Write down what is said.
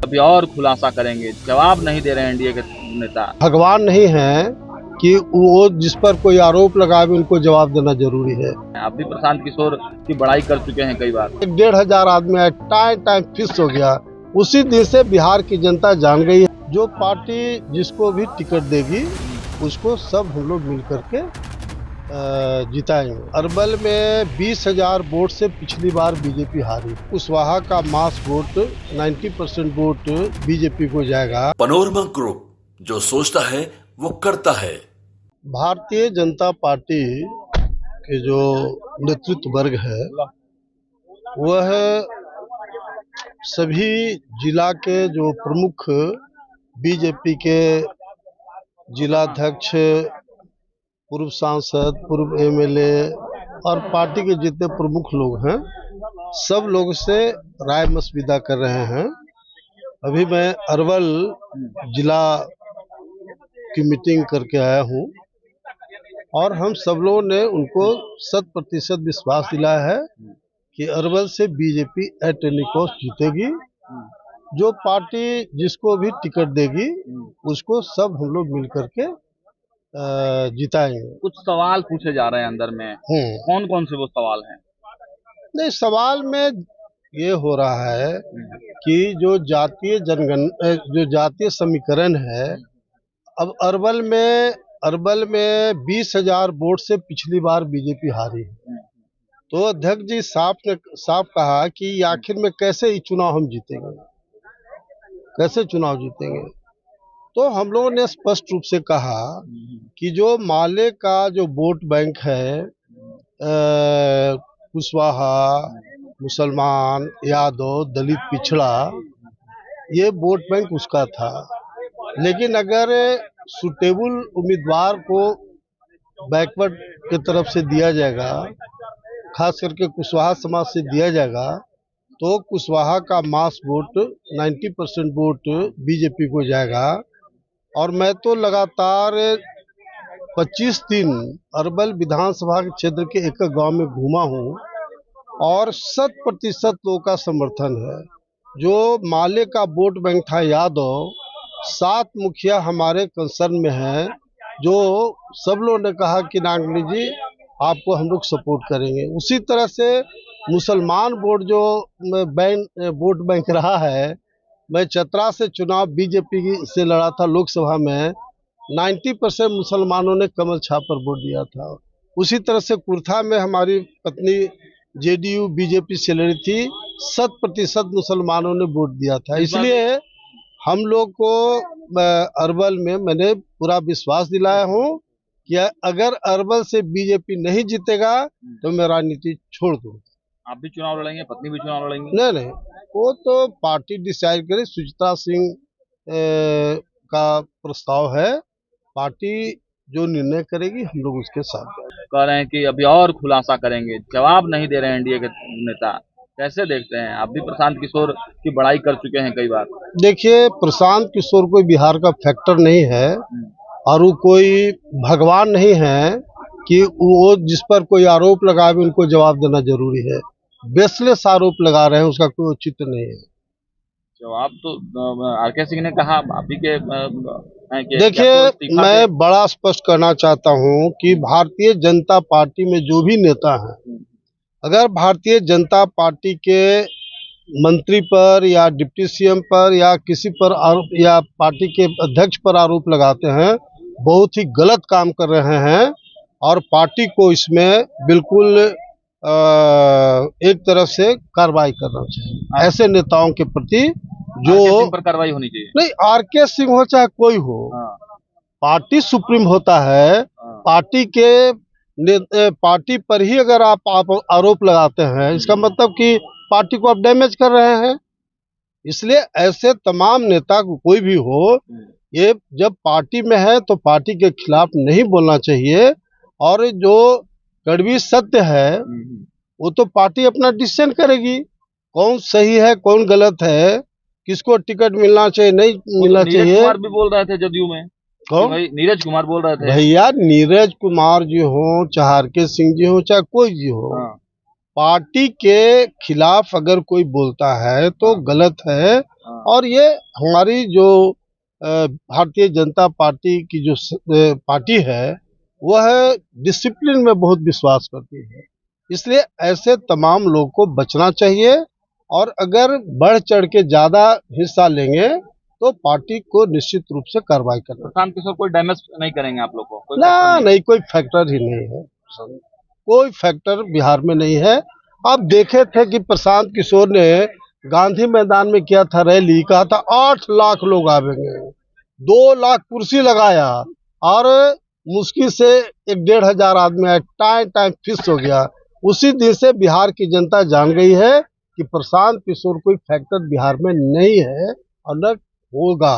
अभी और खुलासा करेंगे, जवाब नहीं दे रहे हैं एनडीए के नेता। भगवान नहीं है कि वो जिस पर कोई आरोप लगाए उनको जवाब देना जरूरी है। आप भी प्रशांत किशोर की बड़ाई कर चुके हैं कई बार। 1,500 आदमी है, टाइम फिक्स हो गया। उसी दिन से बिहार की जनता जान गई है, जो पार्टी जिसको भी टिकट देगी उसको सब हम लोग मिल करके जिताएंगे। अरवल में 20,000 वोट से पिछली बार बीजेपी हारी। कुशवाहा का मास वोट 90% वोट बीजेपी को जाएगा। पनोरमा ग्रुप, जो सोचता है वो करता है। भारतीय जनता पार्टी के जो नेतृत्व वर्ग है वह सभी जिला के जो प्रमुख बीजेपी के जिलाध्यक्ष, पूर्व सांसद, पूर्व एमएलए और पार्टी के जितने प्रमुख लोग हैं सब लोग से राय मशविरा कर रहे हैं। अभी मैं अरवल जिला की मीटिंग करके आया हूँ और हम सब लोगों ने उनको 100% विश्वास दिलाया है कि अरवल से बीजेपी एट एनी कॉस्ट जीतेगी। जो पार्टी जिसको भी टिकट देगी उसको सब हम लोग मिल करके जिताएंगे। कुछ सवाल पूछे जा रहे हैं अंदर में, कौन कौन से वो सवाल हैं? नहीं, सवाल में ये हो रहा है कि जो जातीय समीकरण है, अब अरवल में 20,000 वोट से पिछली बार बीजेपी हारी है। तो अध्यक्ष जी साफ कहा कि आखिर में कैसे ये चुनाव हम जीतेंगे, कैसे चुनाव जीतेंगे। तो हम लोगों ने स्पष्ट रूप से कहा कि जो माले का जो वोट बैंक है, कुशवाहा, मुसलमान, यादव, दलित, पिछड़ा, ये वोट बैंक उसका था। लेकिन अगर सुटेबल उम्मीदवार को बैकवर्ड की तरफ से दिया जाएगा, खास करके कुशवाहा समाज से दिया जाएगा, तो कुशवाहा का मास वोट 90% वोट बीजेपी को जाएगा। और मैं तो लगातार 25 दिन अरवल विधानसभा के क्षेत्र के एक गांव में घूमा हूं और 100% लोगों का समर्थन है। जो माले का वोट बैंक था यादव, 7 मुखिया हमारे कंसर्न में हैं, जो सब लोगों ने कहा कि नागनी जी आपको हम लोग सपोर्ट करेंगे। उसी तरह से मुसलमान वोट जो वोट बैंक रहा है, मैं चतरा से चुनाव बीजेपी से लड़ा था लोकसभा में, 90% मुसलमानों ने कमल छाप पर वोट दिया था। उसी तरह से कुर्था में हमारी पत्नी जेडीयू बीजेपी से लड़ी थी, 100% मुसलमानों ने वोट दिया था। इसलिए हम लोग को अरवल में मैंने पूरा विश्वास दिलाया हूँ कि अगर अरवल से बीजेपी नहीं जीतेगा तो मैं राजनीति छोड़ दूँ। आप भी चुनाव लड़ेंगे, पत्नी भी चुनाव लड़ेंगे? नहीं, वो तो पार्टी डिसाइड करे। सुचित्रा सिंह का प्रस्ताव है, पार्टी जो निर्णय करेगी हम लोग उसके साथ जाएंगे। कह रहे हैं कि अभी और खुलासा करेंगे, जवाब नहीं दे रहे हैं एनडीए के नेता। कैसे देखते हैं? आप भी प्रशांत किशोर की बड़ाई कर चुके हैं कई बार। देखिए, प्रशांत किशोर कोई बिहार का फैक्टर नहीं है और वो कोई भगवान नहीं है कि वो जिस पर कोई आरोप लगाए उनको जवाब देना जरूरी है। बेसलेस आरोप लगा रहे हैं, उसका कोई औचित्य नहीं है। जवाब तो आरके सिंह ने कहा, आप ही के देखिए, मैं बड़ा स्पष्ट करना चाहता हूं कि भारतीय जनता पार्टी में जो भी नेता हैं, अगर भारतीय जनता पार्टी के मंत्री पर या डिप्टी सीएम पर या किसी पर आरोप या पार्टी के अध्यक्ष पर आरोप लगाते हैं, बहुत ही गलत काम कर रहे हैं और पार्टी को इसमें बिल्कुल एक तरफ से कार्रवाई करना चाहिए। ऐसे नेताओं के प्रति जो पर कार्रवाई होनी चाहिए। नहीं, आरके सिंह हो चाहे कोई हो, पार्टी सुप्रीम होता है। पार्टी पर ही अगर आप आरोप लगाते हैं, इसका मतलब कि पार्टी को आप डैमेज कर रहे हैं। इसलिए ऐसे तमाम नेता को कोई भी हो, ये जब पार्टी में है तो पार्टी के खिलाफ नहीं बोलना चाहिए। और जो कड़वी सत्य है वो तो पार्टी अपना डिसीजन करेगी, कौन सही है कौन गलत है, किसको टिकट मिलना चाहिए नहीं मिलना चाहिए। नीरज कुमार भी बोल रहे थे जदयू में। कौन? नीरज कुमार बोल रहे थे। भैया, नीरज कुमार जी हो चाहे आरके सिंह जी हो चाहे कोई जी हो, पार्टी के खिलाफ अगर कोई बोलता है तो गलत है और ये हमारी जो भारतीय जनता पार्टी की जो पार्टी है वह डिसिप्लिन में बहुत विश्वास करती है, इसलिए ऐसे तमाम लोग को बचना चाहिए। और अगर बढ़ चढ़ के ज्यादा हिस्सा लेंगे तो पार्टी को निश्चित रूप से कार्रवाई करना। प्रशांत किशोर कोई डैमेज नहीं करेंगे आप लोग को? कोई ना फैक्टर नहीं, कोई फैक्टर ही नहीं है, कोई फैक्टर बिहार में नहीं है। आप देखे थे कि प्रशांत किशोर ने गांधी मैदान में किया था रैली, कहा था 8 लाख लोग आवेंगे, 2 लाख कुर्सी लगाया और मुश्किल से 1-1,500 आदमी आए, टाइम फिक्स हो गया। उसी दिन से बिहार की जनता जान गई है कि प्रशांत किशोर कोई फैक्टर बिहार में नहीं है और न होगा।